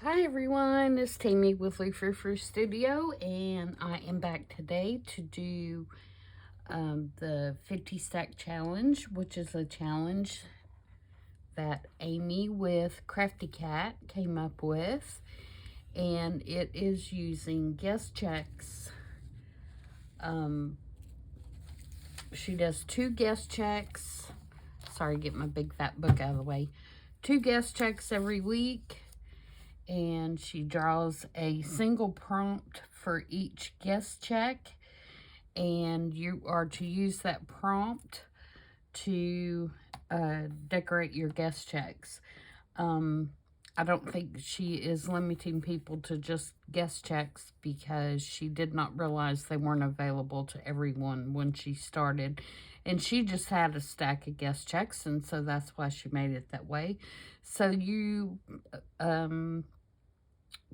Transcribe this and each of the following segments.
Hi everyone, it's Tammy with Frou-frou Studio, and I am back today to do the 50 stack challenge, which is a challenge that Amy with Crafty Cat came up with, and it is using guess checks. She does 2 guess checks. Sorry, get my big fat book out of the way. 2 guess checks every week. And she draws a single prompt for each guess check, and you are to use that prompt to decorate your guess checks. I don't think she is limiting people to just guess checks because she did not realize they weren't available to everyone when she started. And she just had a stack of guess checks, and so that's why she made it that way. So you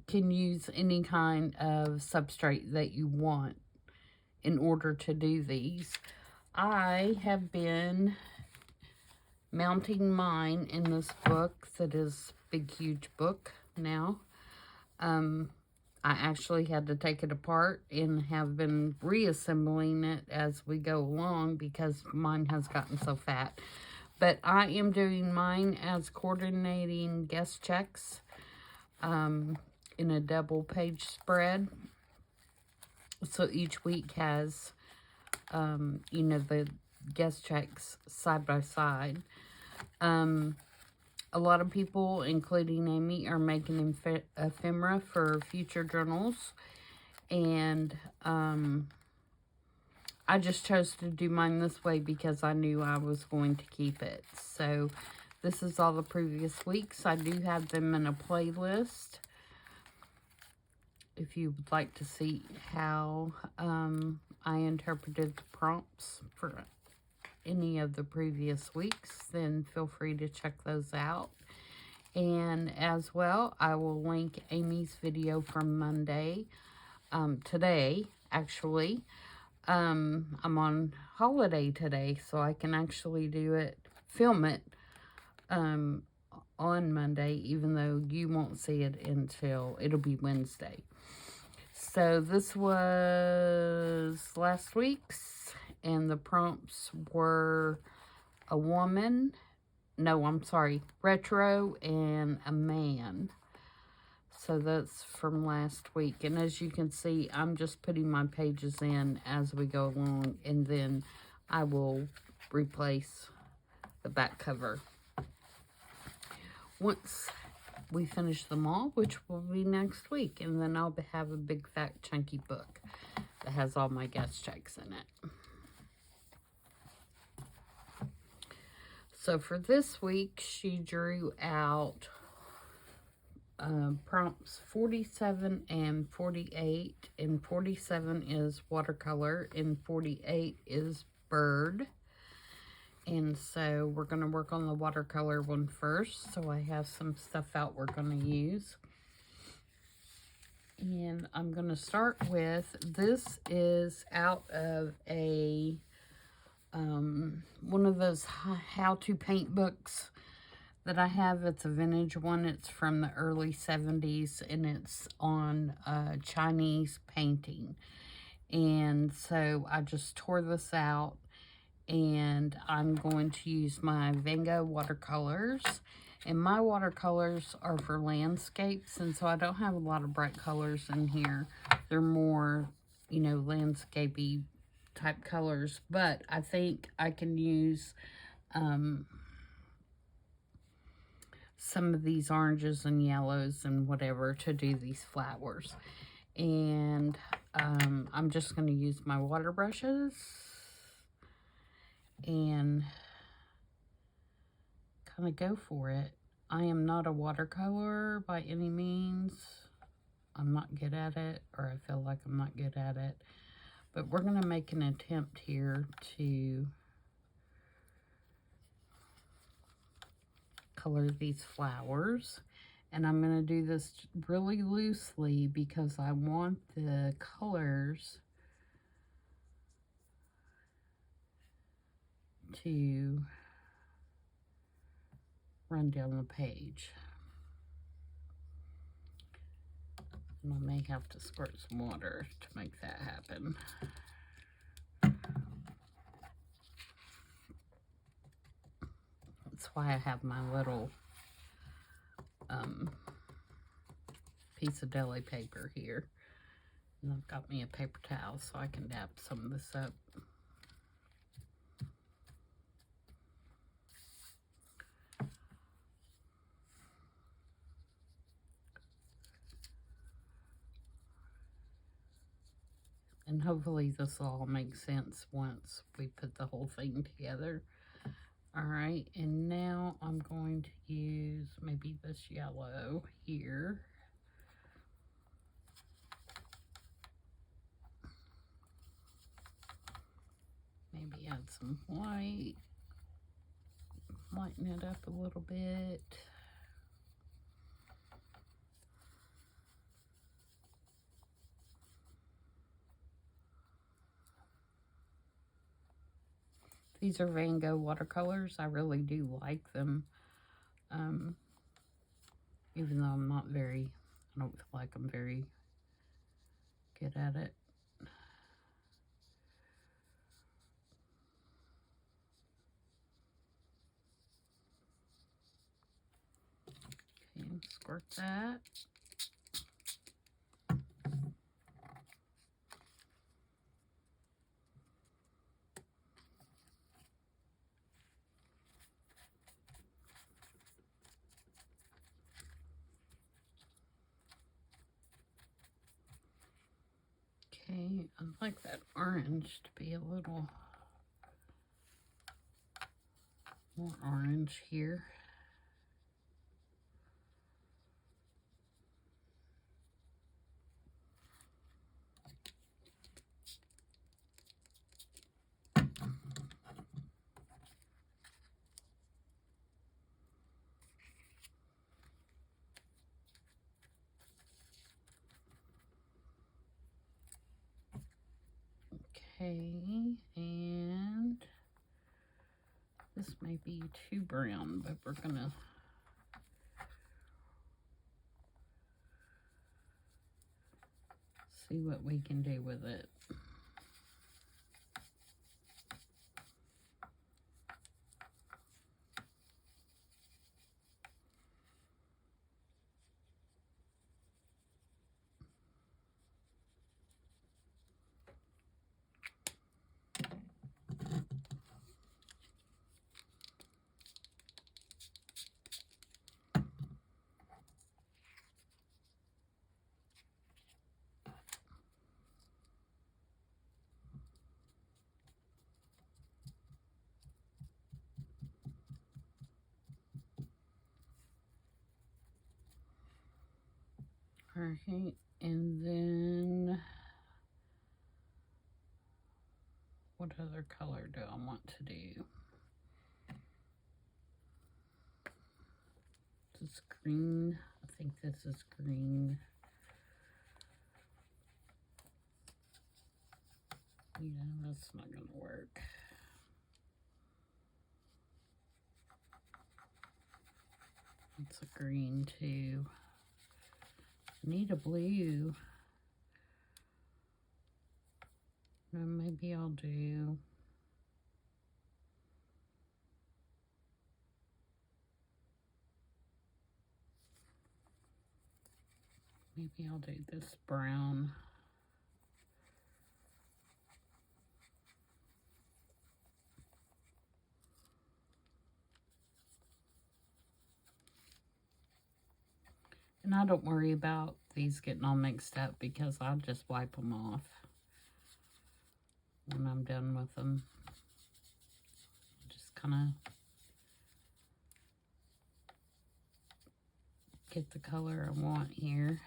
can use any kind of substrate that you want in order to do these. I have been mounting mine in this book that is big, huge book now. I actually had to take it apart and have been reassembling it as we go along because mine has gotten so fat. But I am doing mine as coordinating guess checks in a double page spread. So each week has, you know, the guest checks side by side. A lot of people, including Amy, are making ephemera for future journals. And I just chose to do mine this way because I knew I was going to keep it. So this is all the previous weeks. I do have them in a playlist if you would like to see how I interpreted the prompts for any of the previous weeks, then feel free to check those out. And as well, I will link Amy's video from Monday, today, actually. I'm on holiday today, so I can actually film it on Monday, even though you won't see it until it'll be Wednesday. So this was last week's, and the prompts were a woman, no, I'm sorry, retro, and a man. So that's from last week. And as you can see, I'm just putting my pages in as we go along, and then I will replace the back cover once we finish them all, which will be next week. And then I'll have a big fat chunky book that has all my guest checks in it. So for this week, she drew out prompts 47 and 48. And 47 is watercolor and 48 is bird. And so we're going to work on the watercolor one first. So I have some stuff out we're going to use. And I'm going to start with, this is out of a one of those how-to paint books that I have. It's a vintage one. It's from the early 70s, and it's on Chinese painting. And so I just tore this out, and I'm going to use my Van Gogh watercolors. And my watercolors are for landscapes, and so I don't have a lot of bright colors in here. They're more, you know, landscapey type colors, but I think I can use some of these oranges and yellows and whatever to do these flowers. And I'm just going to use my water brushes and kind of go for it. I am not a watercolorer by any means. I'm not good at it, or I feel like I'm not good at it. But we're going to make an attempt here to color these flowers. And I'm going to do this really loosely because I want the colors to run down the page. And I may have to squirt some water to make that happen. That's why I have my little piece of deli paper here. And I've got me a paper towel so I can dab some of this up. And hopefully this will all make sense once we put the whole thing together. Alright, and now I'm going to use maybe this yellow here. Maybe add some white. Lighten it up a little bit. These are Van Gogh watercolors. I really do like them. Even though I'm not very, I don't feel like I'm very good at it. Okay, squirt that. Okay, I'd like that orange to be a little more orange here. Okay, and this may be too brown, but we're gonna see what we can do with it. Alright, and then what other color do I want to do? This is green. I think this is green. Yeah, that's not gonna work. It's a green too. Need a blue. No, maybe I'll do. Maybe I'll do this brown. And I don't worry about these getting all mixed up because I'll just wipe them off when I'm done with them. Just kind of get the color I want here.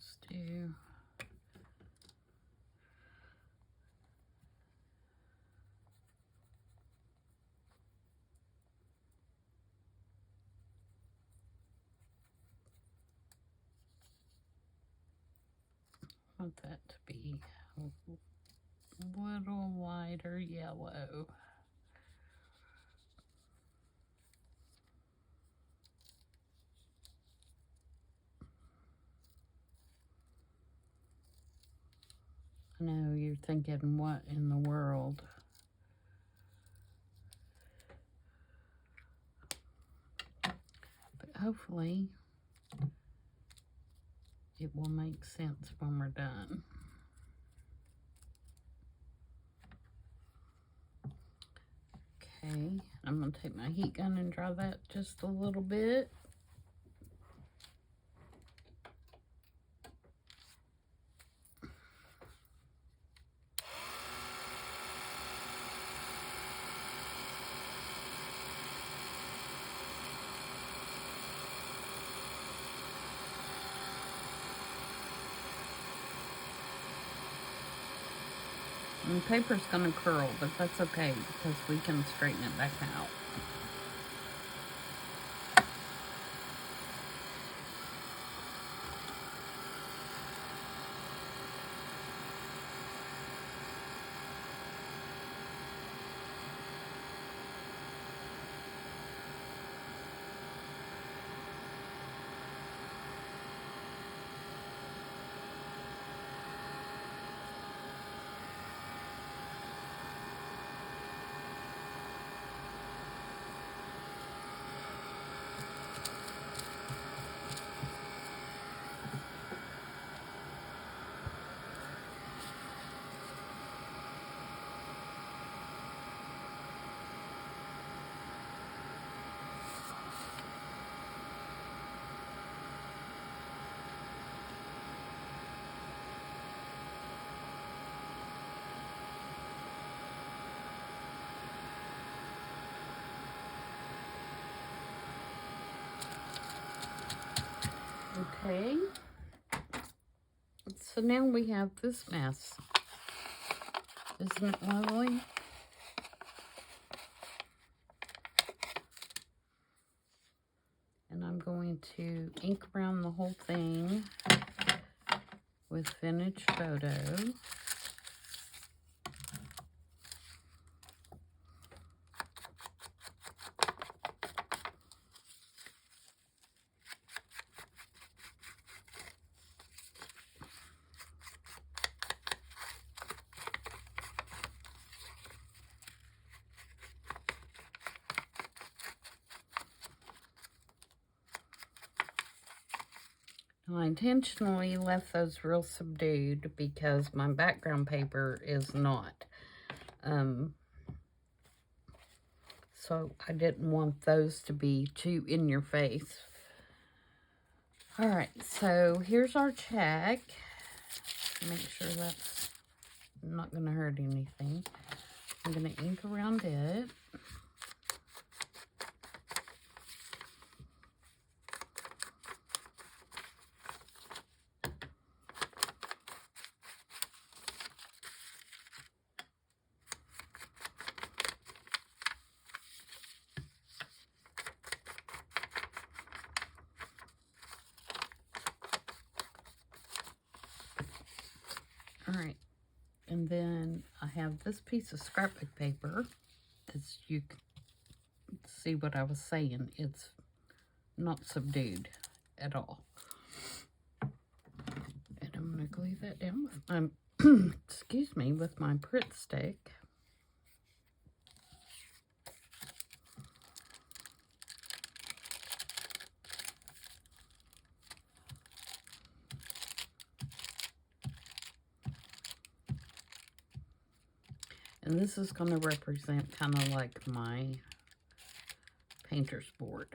Let's do want that to be a little lighter yellow. I know you're thinking, what in the world? But hopefully it will make sense when we're done. Okay, I'm going to take my heat gun and dry that just a little bit. And the paper's going to curl, but that's okay because we can straighten it back out. Okay, so now we have this mess. Isn't it lovely? And I'm going to ink around the whole thing with Vintage Photo. I intentionally left those real subdued because my background paper is not. So I didn't want those to be too in your face. Alright, so here's our check. Make sure that's not going to hurt anything. I'm going to ink around it. Alright, and then I have this piece of scrapbook paper. As you can see what I was saying, it's not subdued at all. And I'm going to glue that down with my, excuse me, with my Pritt stick. And this is going to represent kind of like my painter's board.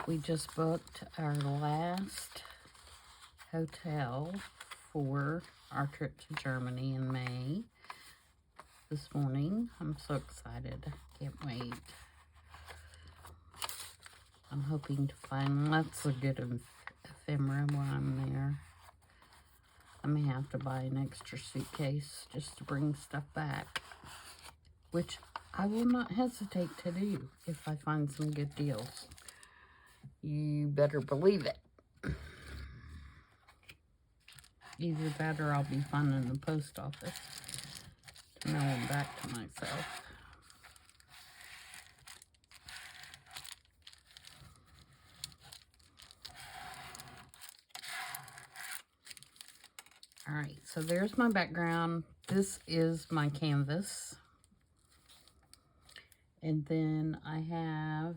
We just booked our last hotel for our trip to Germany in May this morning. I'm so excited. I can't wait. I'm hoping to find lots of good ephemera while I'm there. I may have to buy an extra suitcase just to bring stuff back, which I will not hesitate to do if I find some good deals. You better believe it. Either that or I'll be finding the post office to mail them back to myself. Alright, so there's my background. This is my canvas. And then I have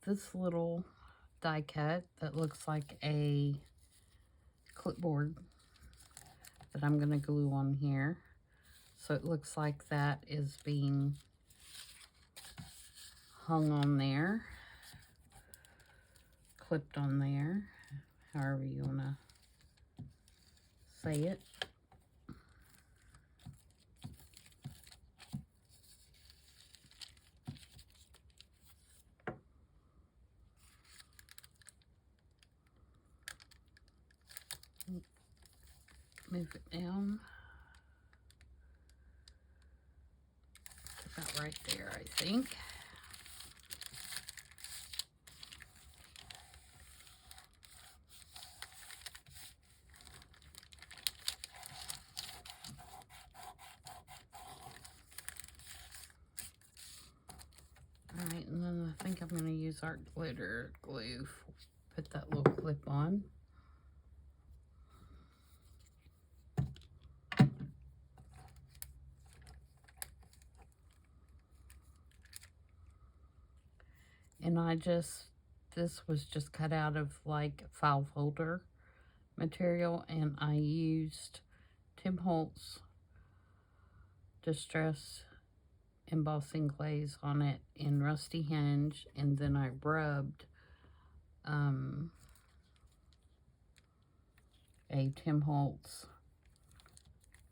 this little die cut that looks like a clipboard that I'm going to glue on here. So it looks like that is being hung on there, clipped on there, however you want to say it. Move it down. About right there, I think. Alright, and then I think I'm going to use art glitter glue. Put that little clip on. And this was just cut out of like file folder material, and I used Tim Holtz Distress embossing glaze on it in Rusty Hinge, and then I rubbed a Tim Holtz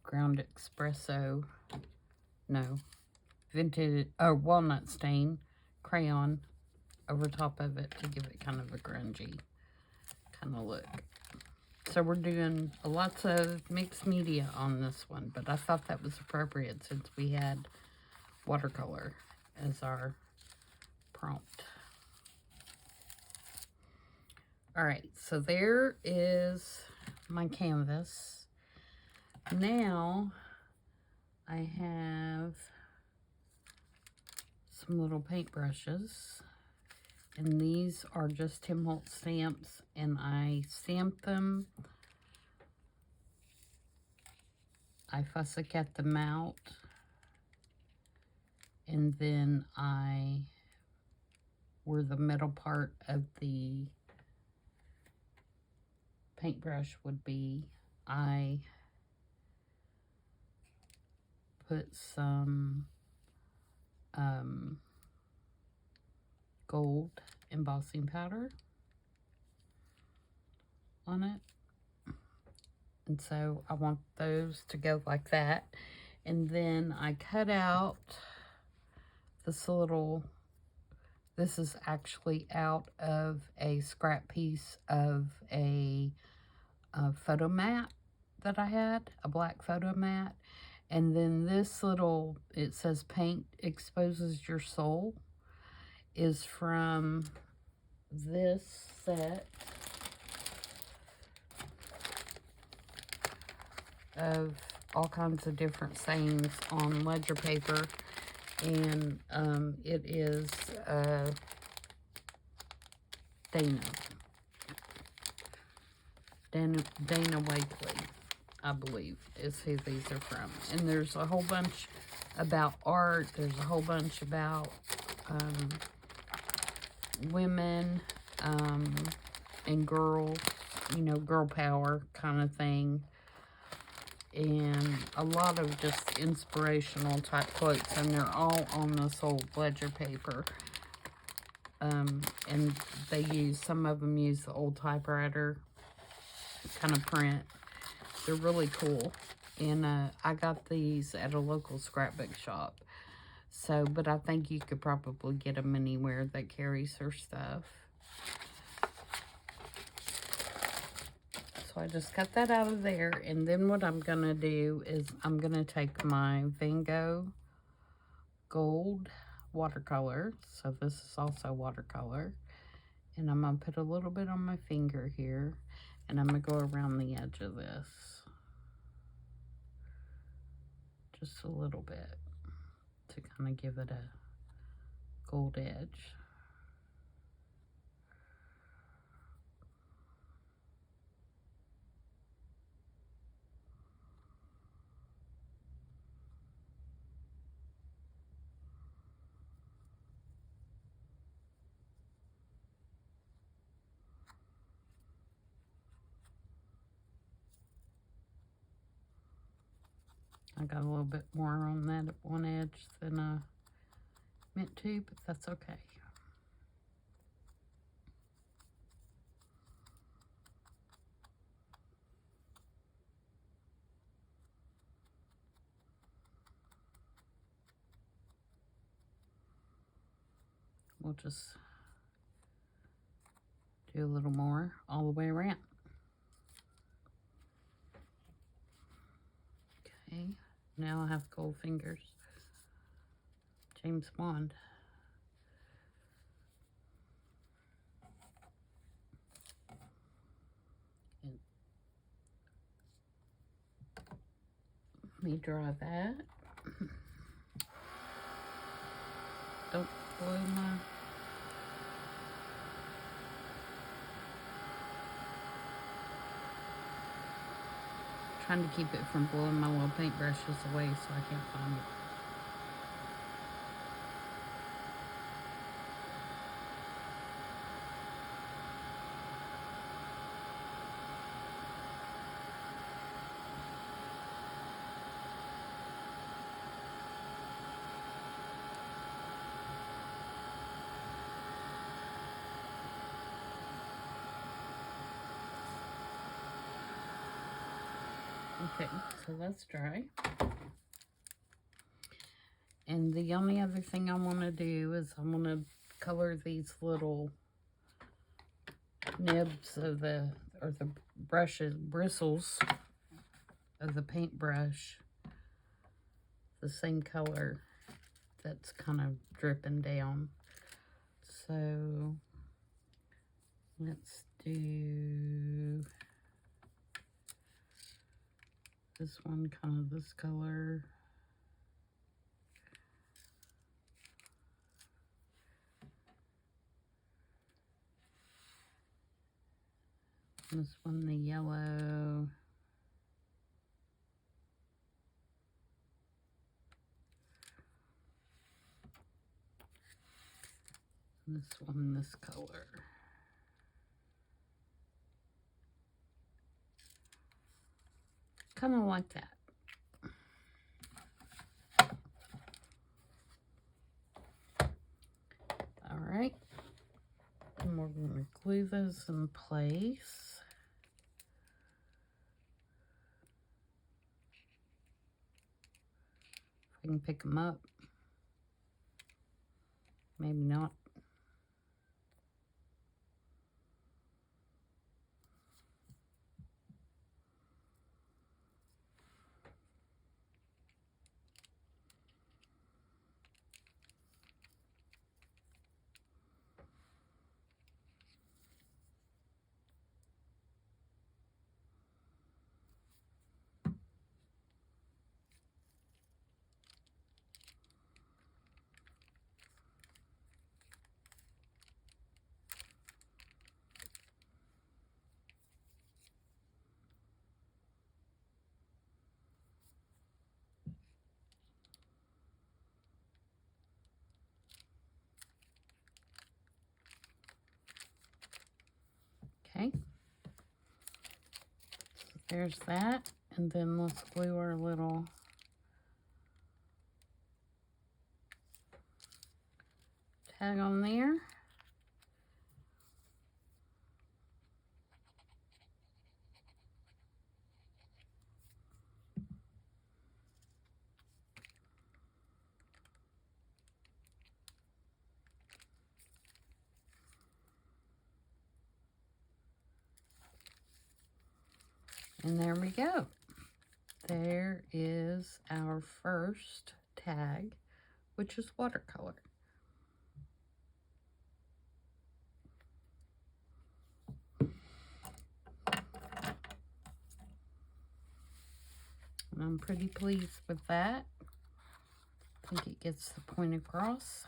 ground espresso, vintage walnut stain crayon over top of it to give it kind of a grungy kind of look. So we're doing lots of mixed media on this one, but I thought that was appropriate since we had watercolor as our prompt. Alright, so there is my canvas. Now I have some little paintbrushes, and these are just Tim Holtz stamps, and I stamped them. I fussy-cut them out, and then where the middle part of the paintbrush would be, I put some gold embossing powder on it. And so I want those to go like that. And then I cut out this is actually out of a scrap piece of a photo mat that I had, a black photo mat. And then this little, it says paint exposes your soul, is from this set of all kinds of different sayings on ledger paper. And it is Dana Wakely, I believe, is who these are from. And there's a whole bunch about art. There's a whole bunch about women and girls, you know, girl power kind of thing. And a lot of just inspirational type quotes, and they're all on this old ledger paper. And some of them use the old typewriter kind of print. They're really cool. And I got these at a local scrapbook shop. So, but I think you could probably get them anywhere that carries their stuff. So I just cut that out of there. And then what I'm going to do is I'm going to take my Van Gogh Gold watercolor. So this is also watercolor. And I'm going to put a little bit on my finger here. And I'm going to go around the edge of this. Just a little bit to kind of give it a gold edge. I got a little bit more on that at one edge than I meant to, but that's okay. We'll just do a little more all the way around. Okay, now I have gold fingers. James Bond. And let me draw that. Don't blow my... Trying to keep it from blowing my little paintbrushes away so I can't find it. Okay, so that's dry. And the only other thing I want to do is I want to color these little nibs of the bristles of the paintbrush the same color that's kind of dripping down. So let's do this one, kind of this color. This one, the yellow. This one, this color. Kind of like that. All right. And we're going to glue those in place. If I can pick them up. Maybe not. Okay, there's that, and then let's glue our little tag on there. And there we go. There is our first tag, which is watercolor. And I'm pretty pleased with that. I think it gets the point across.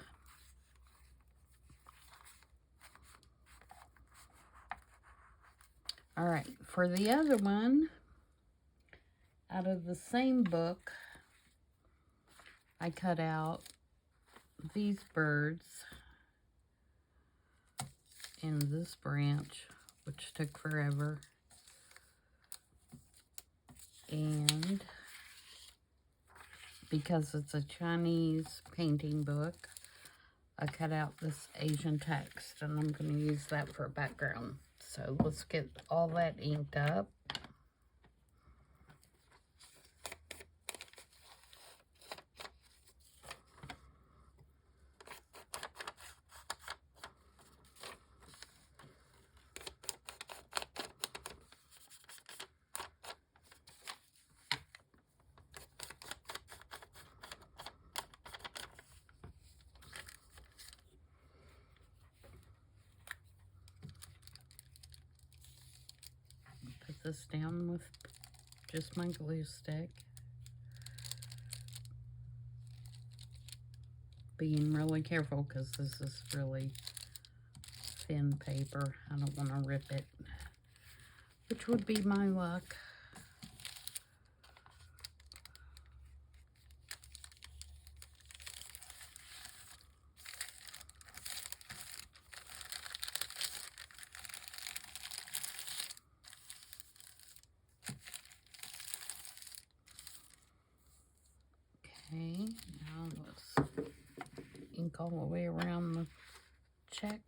All right, for the other one, out of the same book, I cut out these birds and this branch, which took forever. And because it's a Chinese painting book, I cut out this Asian text, and I'm going to use that for a background. So let's get all that inked up. Put this down with just my glue stick. Being really careful because this is really thin paper. I don't want to rip it, which would be my luck. Okay, now let's ink all the way around the check.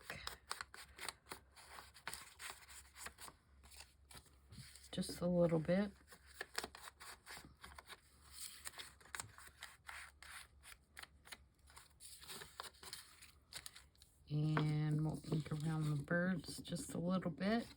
Just a little bit. And we'll ink around the birds just a little bit.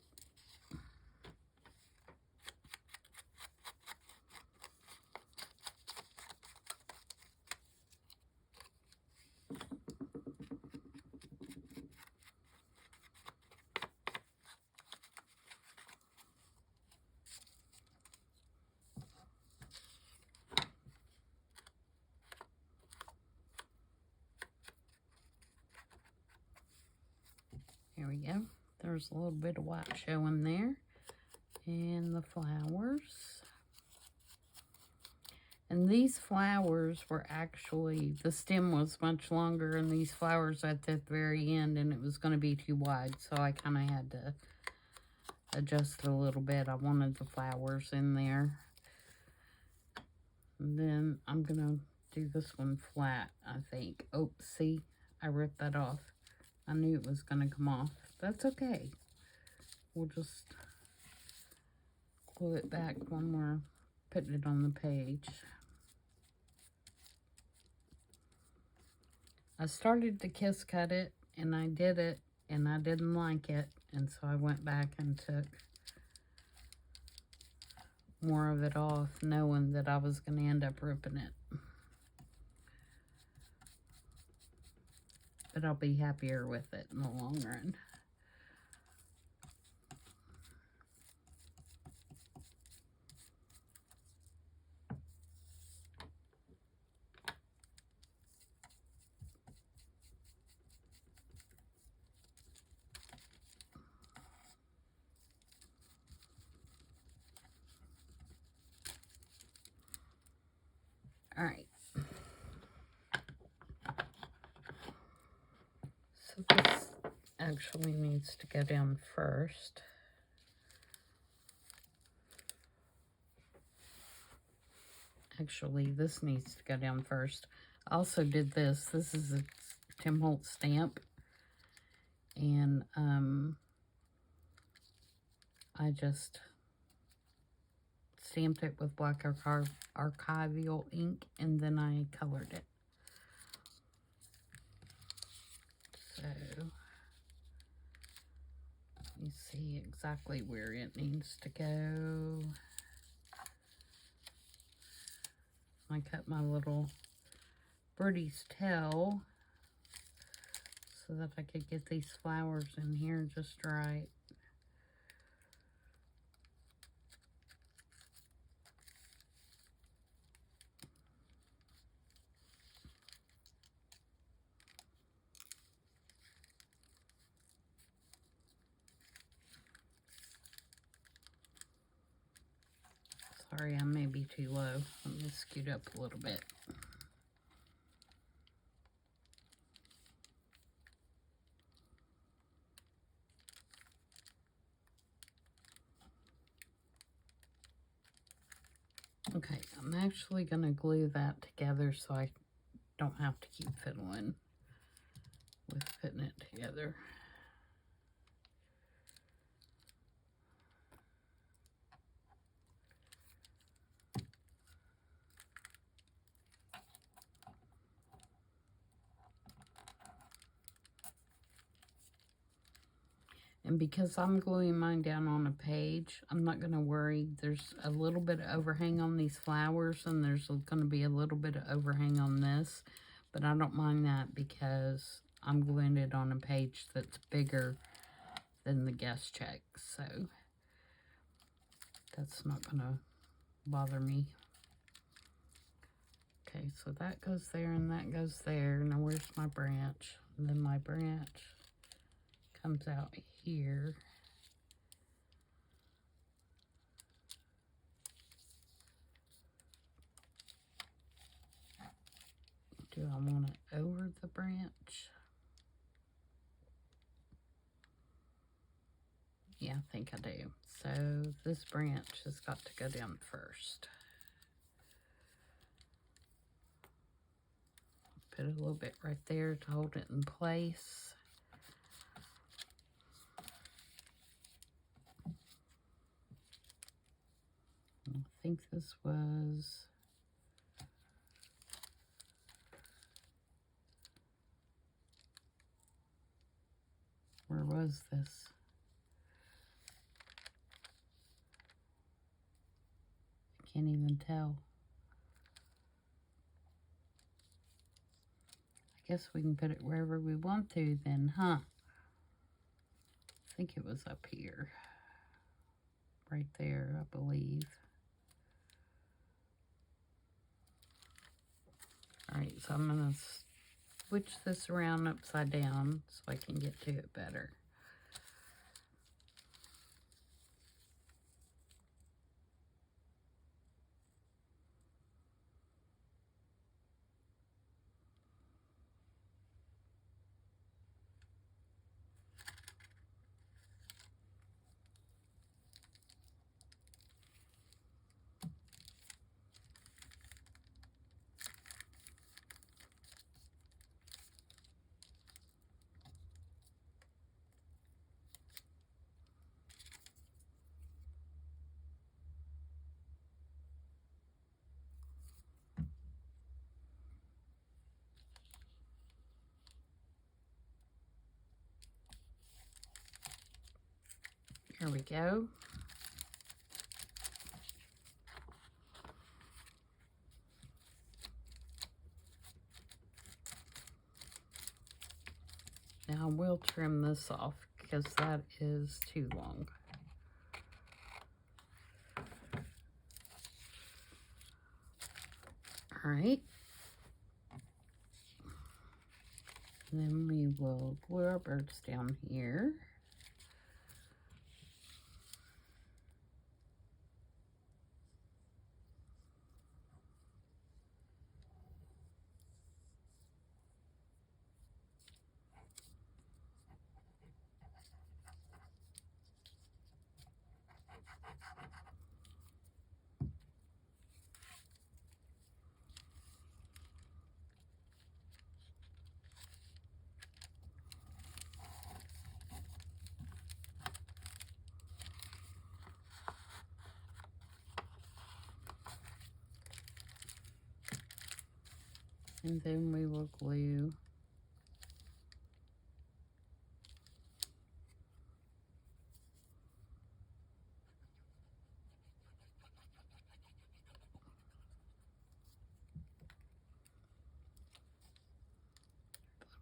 There we go. There's a little bit of white showing there. And the flowers. And these flowers were actually, the stem was much longer, and these flowers at the very end, and it was going to be too wide, so I kind of had to adjust it a little bit. I wanted the flowers in there. And then I'm going to do this one flat, I think. Oh, see, I ripped that off. I knew it was going to come off. That's okay. We'll just glue it back when we're putting it on the page. I started to kiss cut it, and I did it, and I didn't like it, and so I went back and took more of it off, knowing that I was going to end up ripping it. But I'll be happier with it in the long run. All right. So this actually needs to go down first. Actually, this needs to go down first. I also did this. This is a Tim Holtz stamp. And I just stamped it with black archival ink, and then I colored it. So, let me see exactly where it needs to go. I cut my little birdie's tail so that I could get these flowers in here just right. Sorry, I may be too low. Let me scoot up a little bit. Okay, I'm actually going to glue that together so I don't have to keep fiddling with putting it together. And because I'm gluing mine down on a page, I'm not going to worry. There's a little bit of overhang on these flowers, and there's going to be a little bit of overhang on this. But I don't mind that because I'm gluing it on a page that's bigger than the guest check. So that's not going to bother me. Okay, so that goes there and that goes there. Now where's my branch? And then my branch comes out here. Do I want it over the branch? Yeah, I think I do. So this branch has got to go down first. Put a little bit right there to hold it in place. I think this was... Where was this? I can't even tell. I guess we can put it wherever we want to then, huh? I think it was up here. Right there, I believe. Alright, so I'm going to switch this around upside down so I can get to it better. Here we go. Now I will trim this off because that is too long. All right. And then we will glue our birds down here. And then we will glue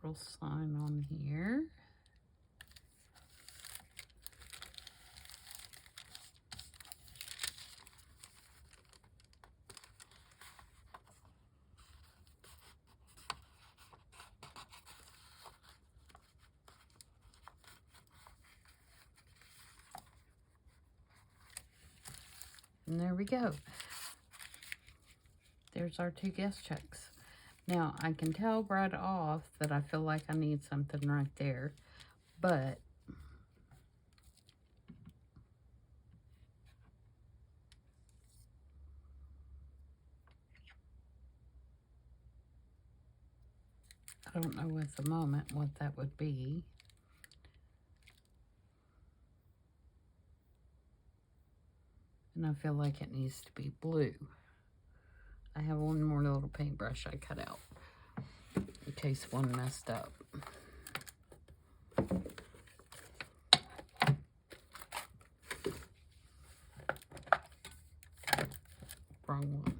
little sign on here. And there we go. There's our 2 guest checks. Now, I can tell right off that I feel like I need something right there, but I don't know at the moment what that would be. And I feel like it needs to be blue. I have one more little paintbrush I cut out in case one messed up. Wrong one.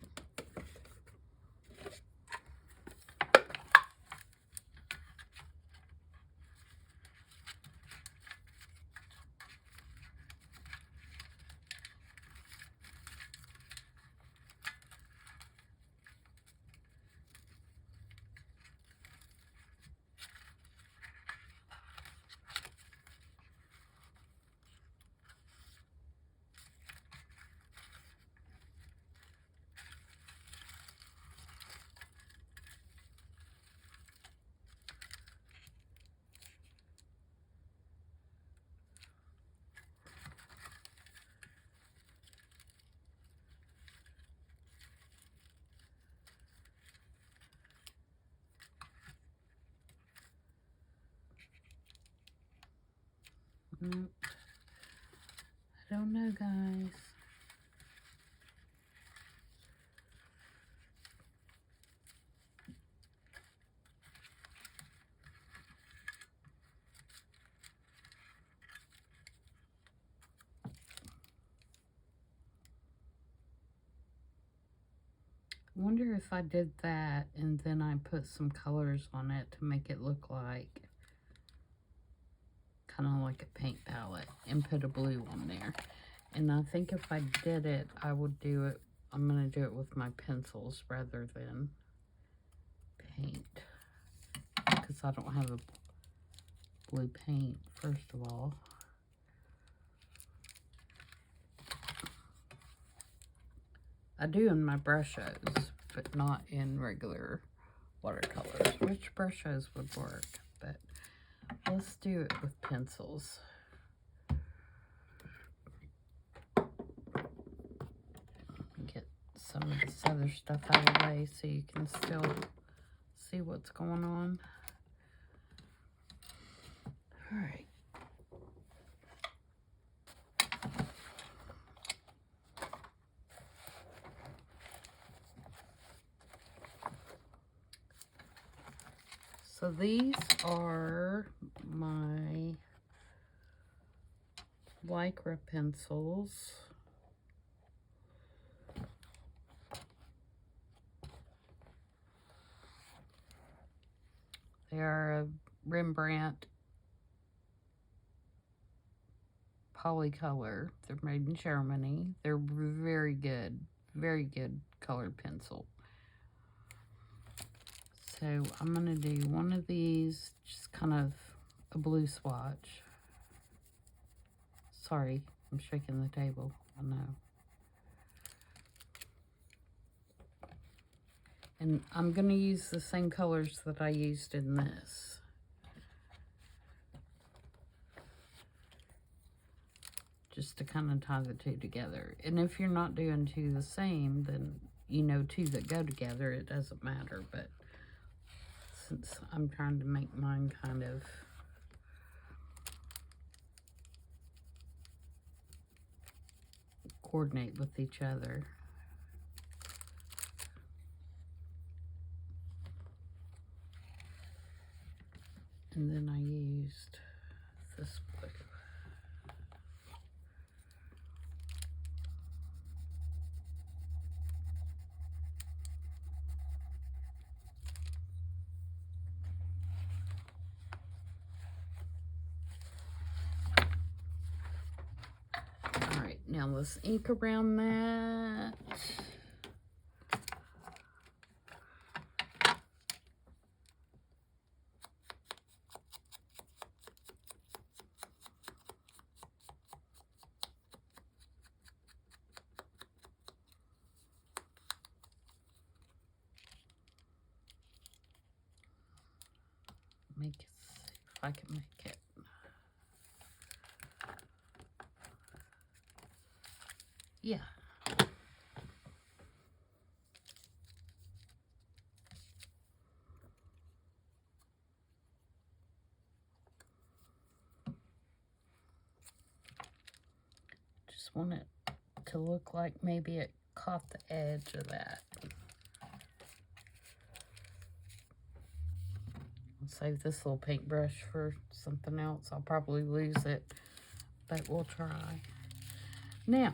Nope. I don't know, guys. I wonder if I did that and then I put some colors on it to make it look like kind of like a paint palette and put a blue on there. And I think if I did it, I would do it, I'm going to do it with my pencils rather than paint, because I don't have a blue paint, first of all. I do in my brushes, but not in regular watercolors, which brushes would work, but let's do it with pencils. Get some of this other stuff out of the way so you can still see what's going on. All right. So these are my Lycra pencils. They are a Rembrandt Polycolor. They're made in Germany. They're very good colored pencil. So I'm going to do one of these, just kind of a blue swatch. Sorry, I'm shaking the table, I know. And I'm going to use the same colors that I used in this. Just to kind of tie the two together. And if you're not doing two the same, then you know two that go together, it doesn't matter. But since I'm trying to make mine kind of coordinate with each other. And then I used this blue. now this ink around that. Make it, see if I can make it. Yeah. Just want it to look like maybe it caught the edge of that. I'll save this little paintbrush for something else. I'll probably lose it, but we'll try. Now,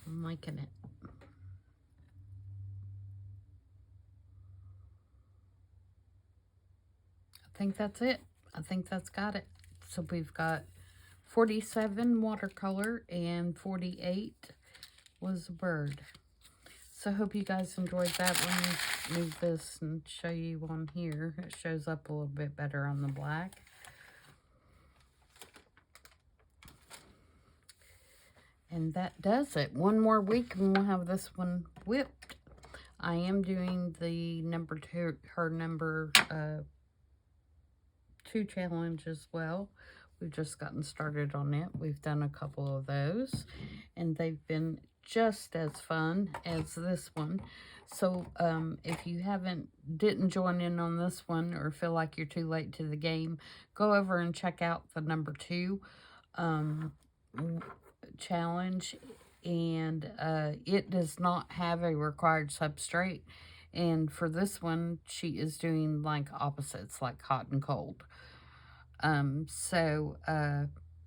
I'm liking it. I think that's it. I think that's got it. So we've got 47 watercolor and 48 was a bird. So I hope you guys enjoyed that. Let me move this and show you on here. It shows up a little bit better on the black. And that does it. One more week and we'll have this one whipped. I am doing the number 2, her number 2 challenge as well. We've just gotten started on it. We've done a couple of those and they've been just as fun as this one. So if you didn't join in on this one or feel like you're too late to the game, go over and check out the number 2 challenge. And it does not have a required substrate. And for this one, she is doing like opposites, like hot and cold. So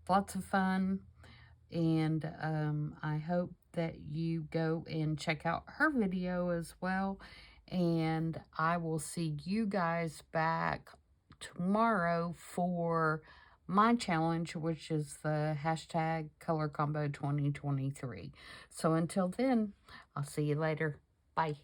lots of fun. And I hope that you go and check out her video as well. And I will see you guys back tomorrow for my challenge, which is the hashtag color combo 2023. So until then, I'll see you later. Bye.